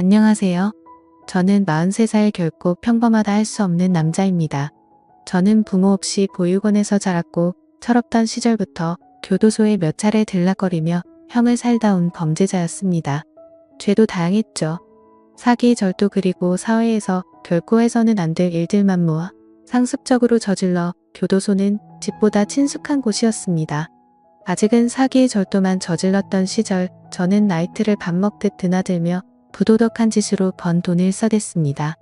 안녕하세요. 저는 43살 결코 평범하다 할 수 없는 남자입니다. 저는 부모 없이 보육원에서 자랐고 철없던 시절부터 교도소에 몇 차례 들락거리며 형을 살다 온 범죄자였습니다. 죄도 다양했죠. 사기, 절도 그리고 사회에서 결코 해서는 안 될 일들만 모아 상습적으로 저질러 교도소는 집보다 친숙한 곳이었습니다. 아직은 사기, 절도만 저질렀던 시절 저는 나이트를 밥 먹듯 드나들며 부도덕한 짓으로 번 돈을 써댔습니다.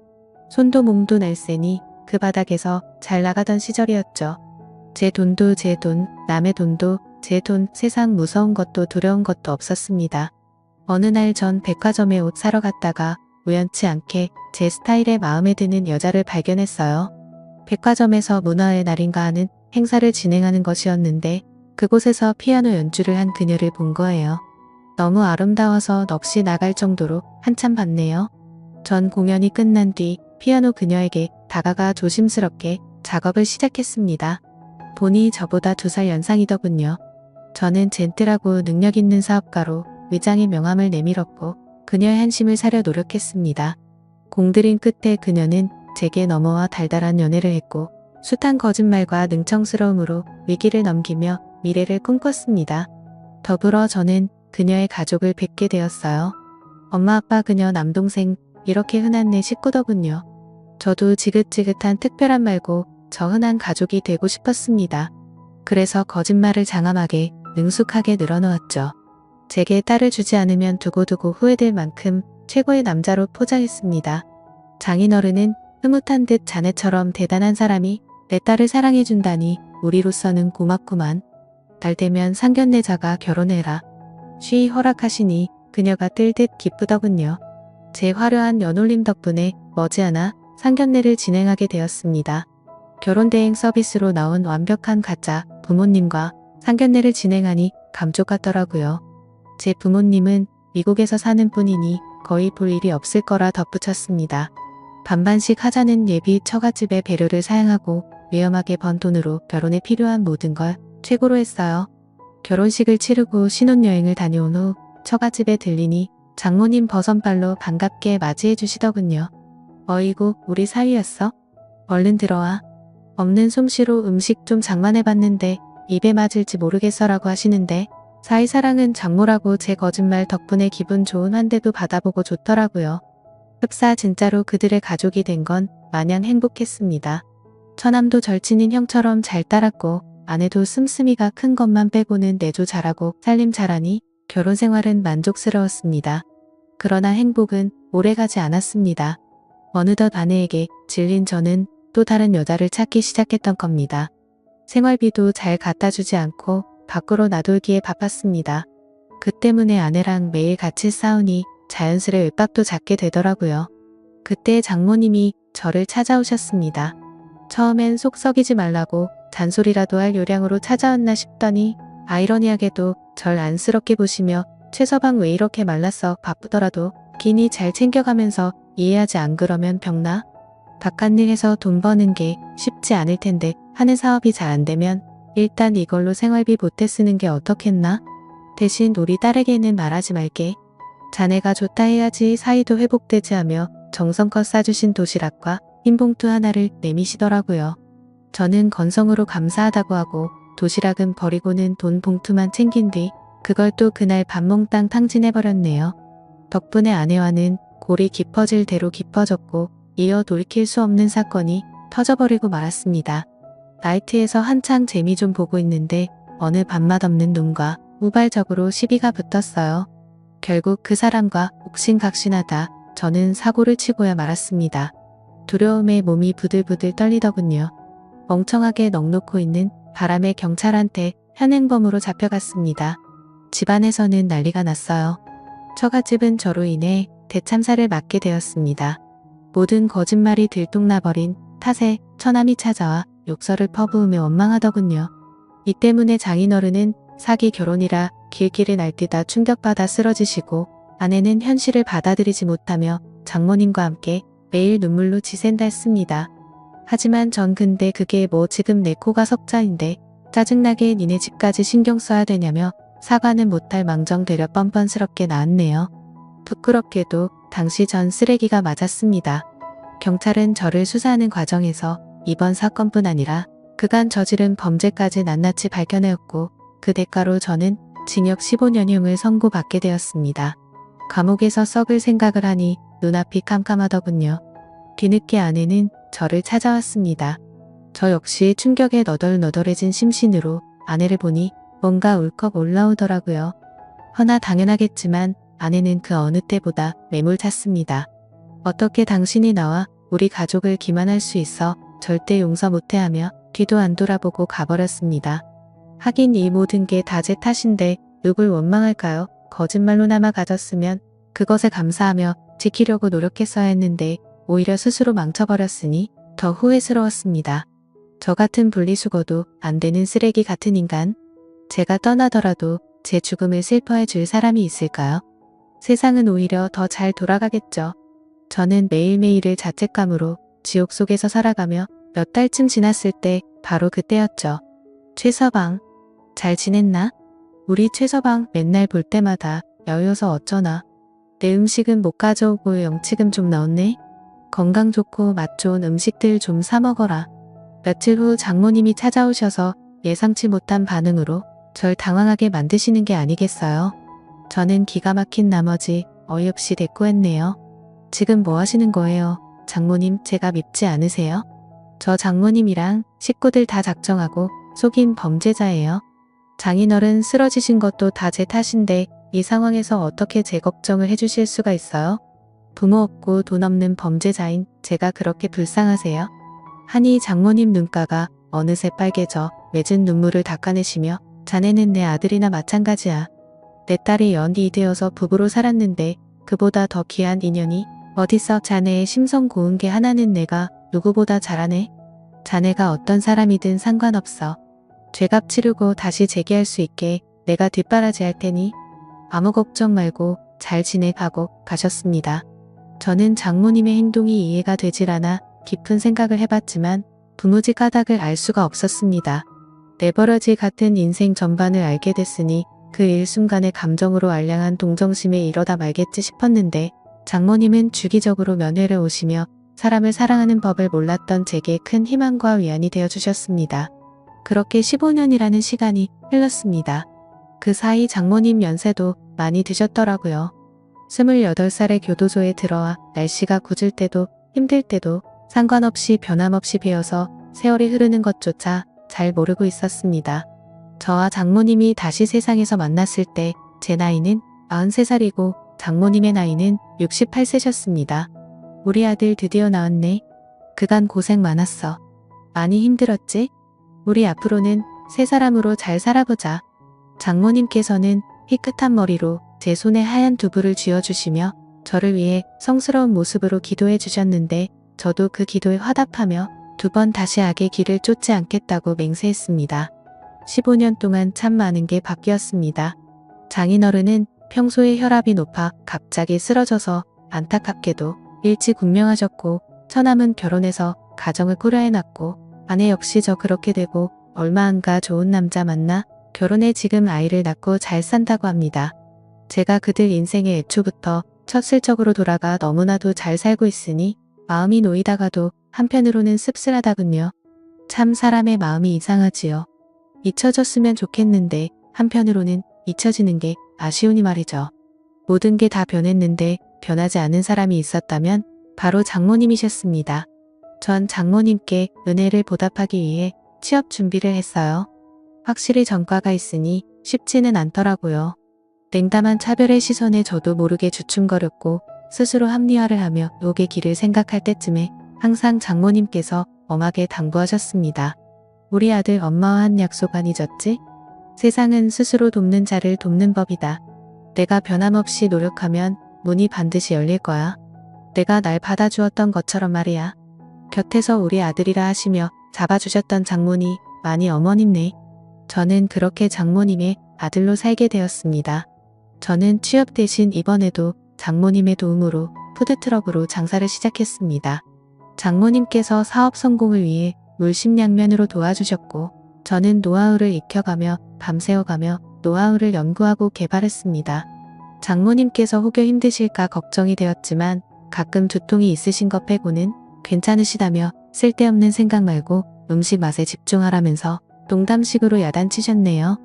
손도 몸도 날쌔니 그 바닥에서 잘 나가던 시절이었죠. 제 돈도 제 돈, 남의 돈도 제 돈, 세상 무서운 것도 두려운 것도 없었습니다. 어느 날 전 백화점에 옷 사러 갔다가 우연치 않게 제 스타일에 마음에 드는 여자를 발견했어요. 백화점에서 문화의 날인가 하는 행사를 진행하는 것이었는데 그곳에서 피아노 연주를 한 그녀를 본 거예요. 너무 아름다워서 넋이 나갈 정도로 한참 봤네요. 전 공연이 끝난 뒤 피아노 그녀에게 다가가 조심스럽게 작업을 시작했습니다. 보니 저보다 2살 연상이더군요. 저는 젠틀하고 능력 있는 사업가로 위장의 명함을 내밀었고 그녀의 한심을 사려 노력했습니다. 공들인 끝에 그녀는 제게 넘어와 달달한 연애를 했고 숱한 거짓말과 능청스러움으로 위기를 넘기며 미래를 꿈꿨습니다. 더불어 저는 그녀의 가족을 뵙게 되었어요. 엄마, 아빠, 그녀, 남동생 이렇게 흔한 내 식구더군요. 저도 지긋지긋한 특별한 말고 저 흔한 가족이 되고 싶었습니다. 그래서 거짓말을 장암하게 능숙하게 늘어놓았죠. 제게 딸을 주지 않으면 두고두고 후회될 만큼 최고의 남자로 포장했습니다. 장인어른은 흐뭇한 듯 자네처럼 대단한 사람이 내 딸을 사랑해준다니 우리로서는 고맙구만. 날 되면 상견례자가 결혼해라. 쉬이 허락하시니 그녀가 뜰듯 기쁘더군요. 제 화려한 연홀림 덕분에 머지않아 상견례를 진행하게 되었습니다. 결혼대행 서비스로 나온 완벽한 가짜 부모님과 상견례를 진행하니 감쪽 같더라고요. 제 부모님은 미국에서 사는 분이니 거의 볼 일이 없을 거라 덧붙였습니다. 반반씩 하자는 예비 처갓집의 배려를 사양하고 위험하게 번 돈으로 결혼에 필요한 모든 걸 최고로 했어요. 결혼식을 치르고 신혼여행을 다녀온 후 처갓집에 들리니 장모님 버선발로 반갑게 맞이해 주시더군요. 어이구, 우리 사위였어? 얼른 들어와. 없는 솜씨로 음식 좀 장만해봤는데 입에 맞을지 모르겠어라고 하시는데 사위사랑은 장모라고 제 거짓말 덕분에 기분 좋은 환대도 받아보고 좋더라고요. 흡사 진짜로 그들의 가족이 된 건 마냥 행복했습니다. 처남도 절친인 형처럼 잘 따랐고 아내도 씀씀이가 큰 것만 빼고는 내조 잘하고 살림 잘하니 결혼 생활은 만족스러웠습니다. 그러나 행복은 오래가지 않았습니다. 어느덧 아내에게 질린 저는 또 다른 여자를 찾기 시작했던 겁니다. 생활비도 잘 갖다 주지 않고 밖으로 나돌기에 바빴습니다. 그 때문에 아내랑 매일 같이 싸우니 자연스레 외박도 잡게 되더라고요. 그때 장모님이 저를 찾아오셨습니다. 처음엔 속 썩이지 말라고 잔소리라도 할 요량으로 찾아왔나 싶더니 아이러니하게도 절 안쓰럽게 보시며 최서방 왜 이렇게 말랐어, 바쁘더라도 기니 잘 챙겨가면서 이해하지, 안 그러면 병나? 바깥일 해서 돈 버는 게 쉽지 않을 텐데 하는 사업이 잘 안 되면 일단 이걸로 생활비 보태 쓰는 게 어떻겠나? 대신 우리 딸에게는 말하지 말게. 자네가 좋다 해야지 사이도 회복되지 하며 정성껏 싸주신 도시락과 흰 봉투 하나를 내미시더라고요. 저는 건성으로 감사하다고 하고 도시락은 버리고는 돈 봉투만 챙긴 뒤 그걸 또 그날 밥 몽땅 탕진해버렸네요. 덕분에 아내와는 골이 깊어질 대로 깊어졌고 이어 돌이킬 수 없는 사건이 터져버리고 말았습니다. 나이트에서 한창 재미 좀 보고 있는데 어느 밥맛 없는 놈과 우발적으로 시비가 붙었어요. 결국 그 사람과 옥신각신하다 저는 사고를 치고야 말았습니다. 두려움에 몸이 부들부들 떨리더군요. 멍청하게 넋놓고 있는 바람에 경찰한테 현행범으로 잡혀갔습니다. 집안에서는 난리가 났어요. 처갓집은 저로 인해 대참사를 맞게 되었습니다. 모든 거짓말이 들통나버린 탓에 처남이 찾아와 욕설을 퍼부으며 원망하더군요. 이 때문에 장인어른은 사기 결혼이라 길길을 날뛰다 충격받아 쓰러지시고 아내는 현실을 받아들이지 못하며 장모님과 함께 매일 눈물로 지샌다 했습니다. 하지만 전 근데 그게 뭐 지금 내 코가 석자인데 짜증나게 니네 집까지 신경 써야 되냐며 사과는 못할 망정 되려 뻔뻔스럽게 나왔네요. 부끄럽게도 당시 전 쓰레기가 맞았습니다. 경찰은 저를 수사하는 과정에서 이번 사건뿐 아니라 그간 저지른 범죄까지 낱낱이 밝혀내었고 그 대가로 저는 징역 15년형을 선고받게 되었습니다. 감옥에서 썩을 생각을 하니 눈앞이 캄캄하더군요. 뒤늦게 아내는 저를 찾아왔습니다. 저 역시 충격에 너덜너덜해진 심신으로 아내를 보니 뭔가 울컥 올라오더라고요. 허나 당연하겠지만 아내는 그 어느 때보다 매몰찼습니다. 어떻게 당신이 나와 우리 가족을 기만할 수 있어 절대 용서 못해 하며 뒤도 안 돌아보고 가버렸습니다. 하긴 이 모든 게 다 제 탓인데 누굴 원망할까요? 거짓말로나마 가졌으면 그것에 감사하며 지키려고 노력했어야 했는데 오히려 스스로 망쳐버렸으니 더 후회스러웠습니다. 저 같은 분리수거도 안 되는 쓰레기 같은 인간. 제가 떠나더라도 제 죽음을 슬퍼해 줄 사람이 있을까요? 세상은 오히려 더 잘 돌아가겠죠. 저는 매일매일을 자책감으로 지옥 속에서 살아가며 몇 달쯤 지났을 때 바로 그때였죠. 최서방, 잘 지냈나? 우리 최서방 맨날 볼 때마다 여유여서 어쩌나. 내 음식은 못 가져오고 영치금 좀 넣었네. 건강 좋고 맛 좋은 음식들 좀 사 먹어라. 며칠 후 장모님이 찾아오셔서 예상치 못한 반응으로 절 당황하게 만드시는 게 아니겠어요. 저는 기가 막힌 나머지 어이없이 대꾸했네요. 지금 뭐 하시는 거예요? 장모님 제가 밉지 않으세요? 저 장모님이랑 식구들 다 작정하고 속인 범죄자예요. 장인어른 쓰러지신 것도 다 제 탓인데 이 상황에서 어떻게 제 걱정을 해주실 수가 있어요? 부모 없고 돈 없는 범죄자인 제가 그렇게 불쌍하세요? 하니 장모님 눈가가 어느새 빨개져 맺은 눈물을 닦아내시며 자네는 내 아들이나 마찬가지야. 내 딸이 연이 되어서 부부로 살았는데 그보다 더 귀한 인연이 어딨어. 자네의 심성 고운 게 하나는 내가 누구보다 잘하네. 자네가 어떤 사람이든 상관없어. 죄값 치르고 다시 재기할 수 있게 내가 뒷바라지 할 테니 아무 걱정 말고 잘 지내가고 가셨습니다. 저는 장모님의 행동이 이해가 되질 않아 깊은 생각을 해봤지만 부무지 까닭을 알 수가 없었습니다. 내버려지 같은 인생 전반을 알게 됐으니 그 일순간의 감정으로 알량한 동정심에 이러다 말겠지 싶었는데 장모님은 주기적으로 면회를 오시며 사람을 사랑하는 법을 몰랐던 제게 큰 희망과 위안이 되어 주셨습니다. 그렇게 15년이라는 시간이 흘렀습니다. 그 사이 장모님 연세도 많이 드셨더라고요. 28살에 교도소에 들어와 날씨가 궂을 때도 힘들 때도 상관없이 변함없이 배어서 세월이 흐르는 것조차 잘 모르고 있었습니다. 저와 장모님이 다시 세상에서 만났을 때 제 나이는 93살이고 장모님의 나이는 68세셨습니다. 우리 아들 드디어 나왔네. 그간 고생 많았어. 많이 힘들었지? 우리 앞으로는 세 사람으로 잘 살아보자. 장모님께서는 희끗한 머리로 제 손에 하얀 두부를 쥐어주시며 저를 위해 성스러운 모습으로 기도해 주셨는데 저도 그 기도에 화답하며 두 번 다시 악의 길을 쫓지 않겠다고 맹세했습니다. 15년 동안 참 많은 게 바뀌었습니다. 장인어른은 평소에 혈압이 높아 갑자기 쓰러져서 안타깝게도 일찍 운명하셨고 처남은 결혼해서 가정을 꾸려해놨고 아내 역시 저 그렇게 되고 얼마 안 가 좋은 남자 만나 결혼해 지금 아이를 낳고 잘 산다고 합니다. 제가 그들 인생의 애초부터 첫 슬쩍으로 돌아가 너무나도 잘 살고 있으니 마음이 놓이다가도 한편으로는 씁쓸하다군요. 참 사람의 마음이 이상하지요. 잊혀졌으면 좋겠는데 한편으로는 잊혀지는 게 아쉬우니 말이죠. 모든 게 다 변했는데 변하지 않은 사람이 있었다면 바로 장모님이셨습니다. 전 장모님께 은혜를 보답하기 위해 취업 준비를 했어요. 확실히 전과가 있으니 쉽지는 않더라고요. 냉담한 차별의 시선에 저도 모르게 주춤거렸고 스스로 합리화를 하며 욕의 길을 생각할 때쯤에 항상 장모님께서 엄하게 당부하셨습니다. 우리 아들 엄마와 한 약속 안 잊었지? 세상은 스스로 돕는 자를 돕는 법이다. 내가 변함없이 노력하면 문이 반드시 열릴 거야. 내가 날 받아주었던 것처럼 말이야. 곁에서 우리 아들이라 하시며 잡아주셨던 장모니 많이 어머님네. 저는 그렇게 장모님의 아들로 살게 되었습니다. 저는 취업 대신 이번에도 장모님의 도움으로 푸드트럭으로 장사를 시작했습니다. 장모님께서 사업 성공을 위해 물심양면으로 도와주셨고 저는 노하우를 익혀가며 밤새워가며 노하우를 연구하고 개발했습니다. 장모님께서 혹여 힘드실까 걱정이 되었지만 가끔 두통이 있으신 것 빼고는 괜찮으시다며 쓸데없는 생각 말고 음식 맛에 집중하라면서 농담식으로 야단치셨네요.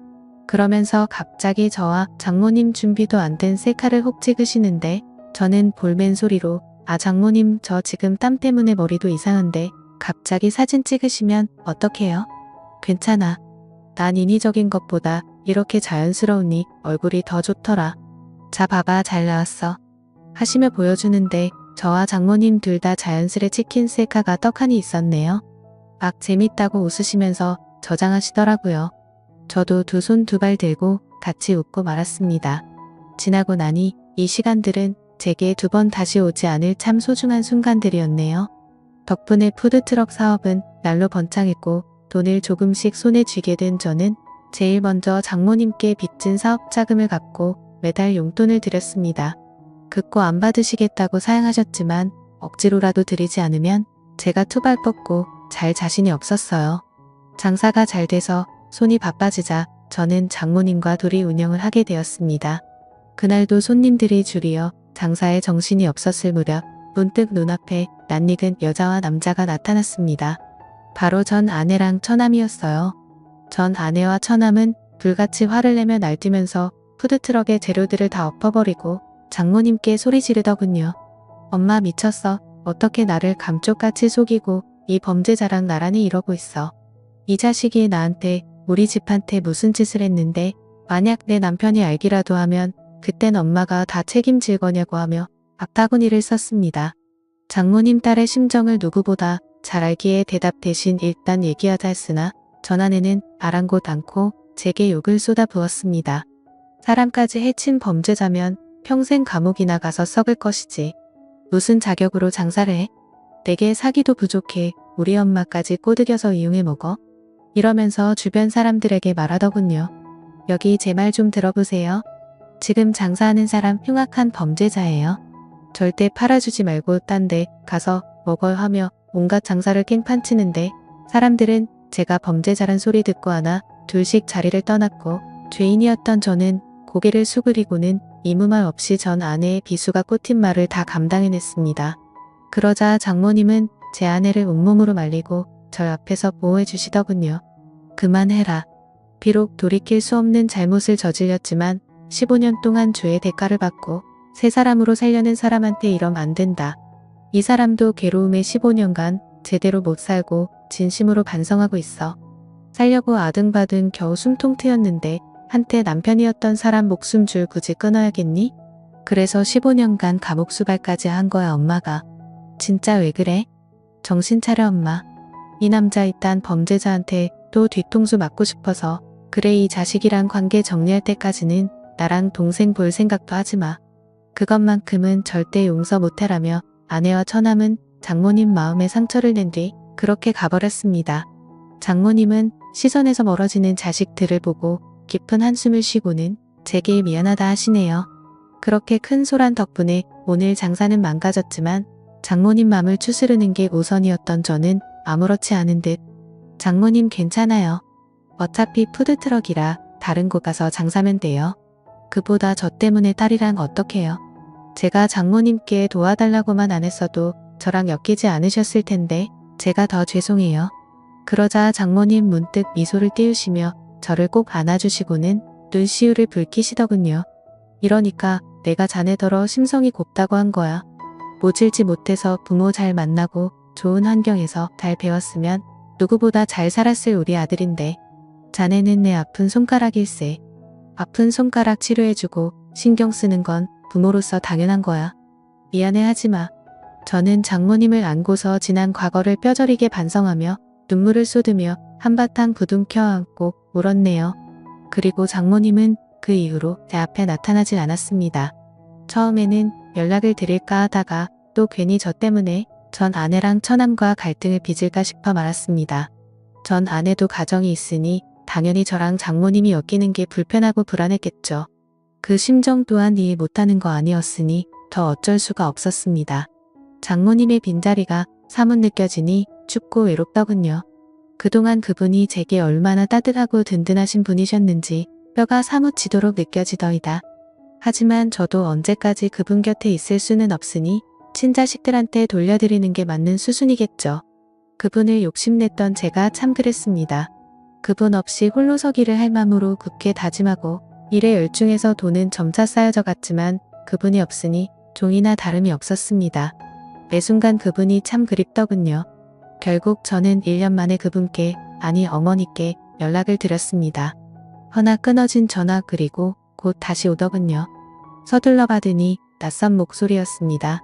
그러면서 갑자기 저와 장모님 준비도 안 된 셀카를 혹 찍으시는데 저는 볼멘 소리로 아 장모님 저 지금 땀 때문에 머리도 이상한데 갑자기 사진 찍으시면 어떡해요? 괜찮아. 난 인위적인 것보다 이렇게 자연스러우니 얼굴이 더 좋더라. 자 봐봐 잘 나왔어. 하시며 보여주는데 저와 장모님 둘 다 자연스레 찍힌 셀카가 떡하니 있었네요. 막 재밌다고 웃으시면서 저장하시더라고요. 저도 두 손 두 발 들고 같이 웃고 말았습니다. 지나고 나니 이 시간들은 제게 두 번 다시 오지 않을 참 소중한 순간들이었네요. 덕분에 푸드트럭 사업은 날로 번창했고 돈을 조금씩 손에 쥐게 된 저는 제일 먼저 장모님께 빚진 사업 자금을 갚고 매달 용돈을 드렸습니다. 극고 안 받으시겠다고 사양하셨지만 억지로라도 드리지 않으면 제가 투발 뻗고 잘 자신이 없었어요. 장사가 잘 돼서 손이 바빠지자 저는 장모님과 둘이 운영을 하게 되었습니다. 그날도 손님들이 줄이어 장사에 정신이 없었을 무렵 문득 눈앞에 낯익은 여자와 남자가 나타났습니다. 바로 전 아내랑 처남이었어요. 전 아내와 처남은 불같이 화를 내며 날뛰면서 푸드트럭의 재료들을 다 엎어버리고 장모님께 소리 지르더군요. 엄마 미쳤어. 어떻게 나를 감쪽같이 속이고 이 범죄자랑 나란히 이러고 있어. 이 자식이 나한테 우리 집한테 무슨 짓을 했는데 만약 내 남편이 알기라도 하면 그땐 엄마가 다 책임질 거냐고 하며 악바구니를 썼습니다. 장모님 딸의 심정을 누구보다 잘 알기에 대답 대신 일단 얘기하자 했으나 전 아내는 아랑곳 않고 제게 욕을 쏟아부었습니다. 사람까지 해친 범죄자면 평생 감옥이나 가서 썩을 것이지. 무슨 자격으로 장사를 해? 내게 사기도 부족해 우리 엄마까지 꼬드겨서 이용해 먹어? 이러면서 주변 사람들에게 말하더군요. 여기 제 말 좀 들어보세요. 지금 장사하는 사람 흉악한 범죄자예요. 절대 팔아주지 말고 딴 데 가서 먹어요 하며 온갖 장사를 깽판치는데 사람들은 제가 범죄자란 소리 듣고 하나 둘씩 자리를 떠났고 죄인이었던 저는 고개를 수그리고는 이무말 없이 전 아내의 비수가 꽂힌 말을 다 감당해냈습니다. 그러자 장모님은 제 아내를 온몸으로 말리고 절 앞에서 보호해 주시더군요. 그만해라. 비록 돌이킬 수 없는 잘못을 저질렀지만 15년 동안 죄의 대가를 받고 새 사람으로 살려는 사람한테 이러면 안 된다. 이 사람도 괴로움에 15년간 제대로 못 살고 진심으로 반성하고 있어. 살려고 아등바등 겨우 숨통 트였는데 한때 남편이었던 사람 목숨 줄 굳이 끊어야겠니? 그래서 15년간 감옥 수발까지 한 거야 엄마가. 진짜 왜 그래? 정신 차려 엄마. 이 남자 이딴 범죄자한테 또 뒤통수 맞고 싶어서 그래 이 자식이랑 관계 정리할 때까지는 나랑 동생 볼 생각도 하지 마. 그것만큼은 절대 용서 못해라며 아내와 처남은 장모님 마음에 상처를 낸 뒤 그렇게 가버렸습니다. 장모님은 시선에서 멀어지는 자식들을 보고 깊은 한숨을 쉬고는 제게 미안하다 하시네요. 그렇게 큰 소란 덕분에 오늘 장사는 망가졌지만 장모님 맘을 추스르는 게 우선이었던 저는 아무렇지 않은 듯 장모님 괜찮아요. 어차피 푸드트럭이라 다른 곳 가서 장사면 돼요. 그보다 저 때문에 딸이랑 어떡해요. 제가 장모님께 도와달라고만 안 했어도 저랑 엮이지 않으셨을 텐데 제가 더 죄송해요. 그러자 장모님 문득 미소를 띄우시며 저를 꼭 안아주시고는 눈시울을 붉히시더군요. 이러니까 내가 자네더러 심성이 곱다고 한 거야. 모질지 못해서 부모 잘 만나고 좋은 환경에서 잘 배웠으면 누구보다 잘 살았을 우리 아들인데 자네는 내 아픈 손가락일세. 아픈 손가락 치료해주고 신경 쓰는 건 부모로서 당연한 거야. 미안해 하지마. 저는 장모님을 안고서 지난 과거를 뼈저리게 반성하며 눈물을 쏟으며 한바탕 부둥켜 안고 울었네요. 그리고 장모님은 그 이후로 제 앞에 나타나질 않았습니다. 처음에는 연락을 드릴까 하다가 또 괜히 저 때문에 전 아내랑 처남과 갈등을 빚을까 싶어 말았습니다. 전 아내도 가정이 있으니 당연히 저랑 장모님이 엮이는 게 불편하고 불안했겠죠. 그 심정 또한 이해 못하는 거 아니었으니 더 어쩔 수가 없었습니다. 장모님의 빈자리가 사뭇 느껴지니 춥고 외롭더군요. 그동안 그분이 제게 얼마나 따뜻하고 든든하신 분이셨는지 뼈가 사뭇 지도록 느껴지더이다. 하지만 저도 언제까지 그분 곁에 있을 수는 없으니 친자식들한테 돌려드리는 게 맞는 수순이겠죠. 그분을 욕심냈던 제가 참 그랬습니다. 그분 없이 홀로 서기를 할 맘으로 굳게 다짐하고 일에 열중해서 돈은 점차 쌓여져 갔지만 그분이 없으니 종이나 다름이 없었습니다. 매 순간 그분이 참 그립더군요. 결국 저는 1년 만에 그분께, 아니 어머니께 연락을 드렸습니다. 허나 끊어진 전화 그리고 곧 다시 오더군요. 서둘러 받으니 낯선 목소리였습니다.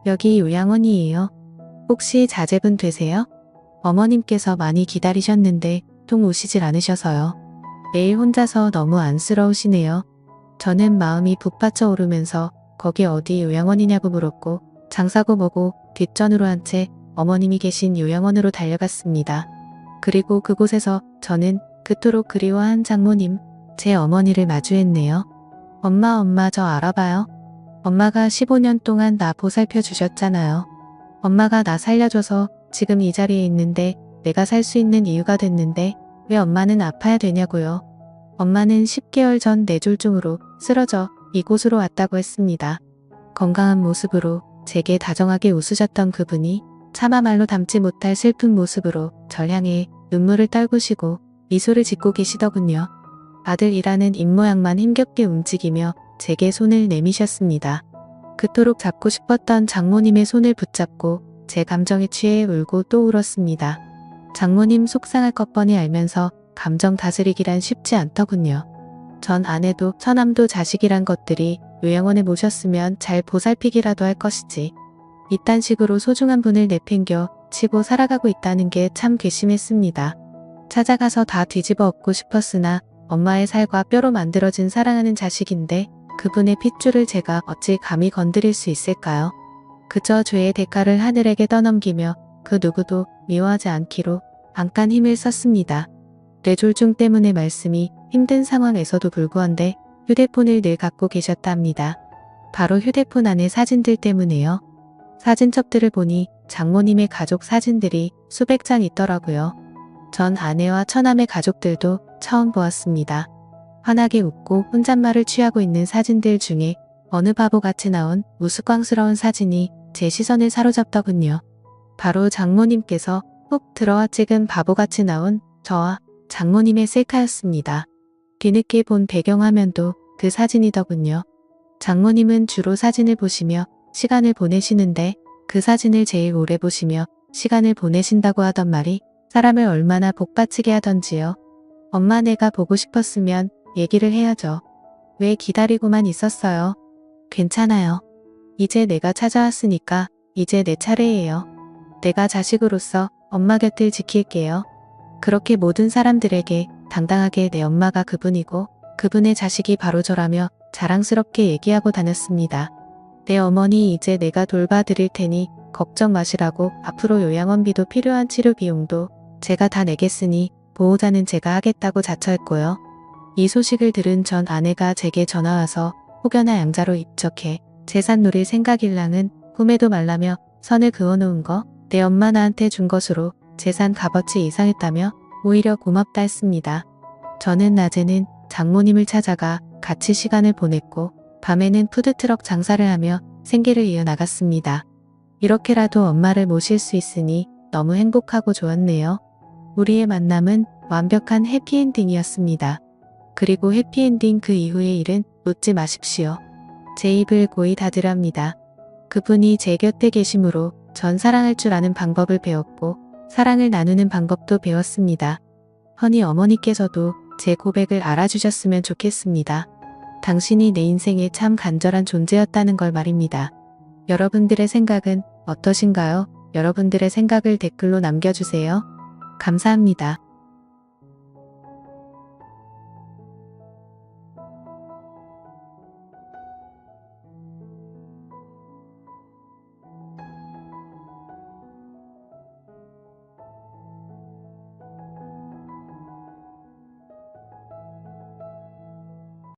여기 요양원이에요. 혹시 자제분 되세요? 어머님께서 많이 기다리셨는데 통 오시질 않으셔서요. 매일 혼자서 너무 안쓰러우시네요. 저는 마음이 북받쳐 오르면서 거기 어디 요양원이냐고 물었고 장사고 뭐고 뒷전으로 한 채 어머님이 계신 요양원으로 달려갔습니다. 그리고 그곳에서 저는 그토록 그리워한 장모님, 제 어머니를 마주했네요. 엄마 저 알아봐요. 엄마가 15년 동안 나 보살펴 주셨잖아요. 엄마가 나 살려줘서 지금 이 자리에 있는데 내가 살 수 있는 이유가 됐는데 왜 엄마는 아파야 되냐고요. 엄마는 10개월 전 뇌졸중으로 쓰러져 이곳으로 왔다고 했습니다. 건강한 모습으로 제게 다정하게 웃으셨던 그분이 차마 말로 담지 못할 슬픈 모습으로 절 향해 눈물을 떨구시고 미소를 짓고 계시더군요. 아들이라는 입모양만 힘겹게 움직이며 제게 손을 내미셨습니다. 그토록 잡고 싶었던 장모님의 손을 붙잡고 제 감정에 취해 울고 또 울었습니다. 장모님 속상할 것 뻔히 알면서 감정 다스리기란 쉽지 않더군요. 전 아내도 처남도 자식이란 것들이 요양원에 모셨으면 잘 보살피기라도 할 것이지. 이딴 식으로 소중한 분을 내팽겨 치고 살아가고 있다는 게 참 괘씸했습니다. 찾아가서 다 뒤집어 엎고 싶었으나 엄마의 살과 뼈로 만들어진 사랑하는 자식인데 그분의 핏줄을 제가 어찌 감히 건드릴 수 있을까요? 그저 죄의 대가를 하늘에게 떠넘기며 그 누구도 미워하지 않기로 안간 힘을 썼습니다. 뇌졸중 때문에 말씀이 힘든 상황에서도 불구한데 휴대폰을 늘 갖고 계셨다 합니다. 바로 휴대폰 안의 사진들 때문에요. 사진첩들을 보니 장모님의 가족 사진들이 수백 장 있더라고요. 전 아내와 처남의 가족들도 처음 보았습니다. 환하게 웃고 혼잣말을 취하고 있는 사진들 중에 어느 바보같이 나온 우스꽝스러운 사진이 제 시선을 사로잡더군요. 바로 장모님께서 훅 들어와 찍은 바보같이 나온 저와 장모님의 셀카였습니다. 뒤늦게 본 배경화면도 그 사진이더군요. 장모님은 주로 사진을 보시며 시간을 보내시는데 그 사진을 제일 오래 보시며 시간을 보내신다고 하던 말이 사람을 얼마나 복받치게 하던지요. 엄마 내가 보고 싶었으면 얘기를 해야죠. 왜 기다리고만 있었어요? 괜찮아요. 이제 내가 찾아왔으니까 이제 내 차례예요. 내가 자식으로서 엄마 곁을 지킬게요. 그렇게 모든 사람들에게 당당하게 내 엄마가 그분이고 그분의 자식이 바로 저라며 자랑스럽게 얘기하고 다녔습니다. 내 어머니 이제 내가 돌봐드릴 테니 걱정 마시라고 앞으로 요양원비도 필요한 치료 비용도 제가 다 내겠으니 보호자는 제가 하겠다고 자처했고요. 이 소식을 들은 전 아내가 제게 전화와서 혹여나 양자로 입적해 재산 노릴 생각일랑은 꿈에도 말라며 선을 그어놓은 거 내 엄마 나한테 준 것으로 재산 값어치 이상했다며 오히려 고맙다 했습니다. 저는 낮에는 장모님을 찾아가 같이 시간을 보냈고 밤에는 푸드트럭 장사를 하며 생계를 이어나갔습니다. 이렇게라도 엄마를 모실 수 있으니 너무 행복하고 좋았네요. 우리의 만남은 완벽한 해피엔딩이었습니다. 그리고 해피엔딩 그 이후의 일은 묻지 마십시오. 제 입을 고이 닫으랍니다. 그분이 제 곁에 계심으로 전 사랑할 줄 아는 방법을 배웠고 사랑을 나누는 방법도 배웠습니다. 허니 어머니께서도 제 고백을 알아주셨으면 좋겠습니다. 당신이 내 인생에 참 간절한 존재였다는 걸 말입니다. 여러분들의 생각은 어떠신가요? 여러분들의 생각을 댓글로 남겨주세요. 감사합니다.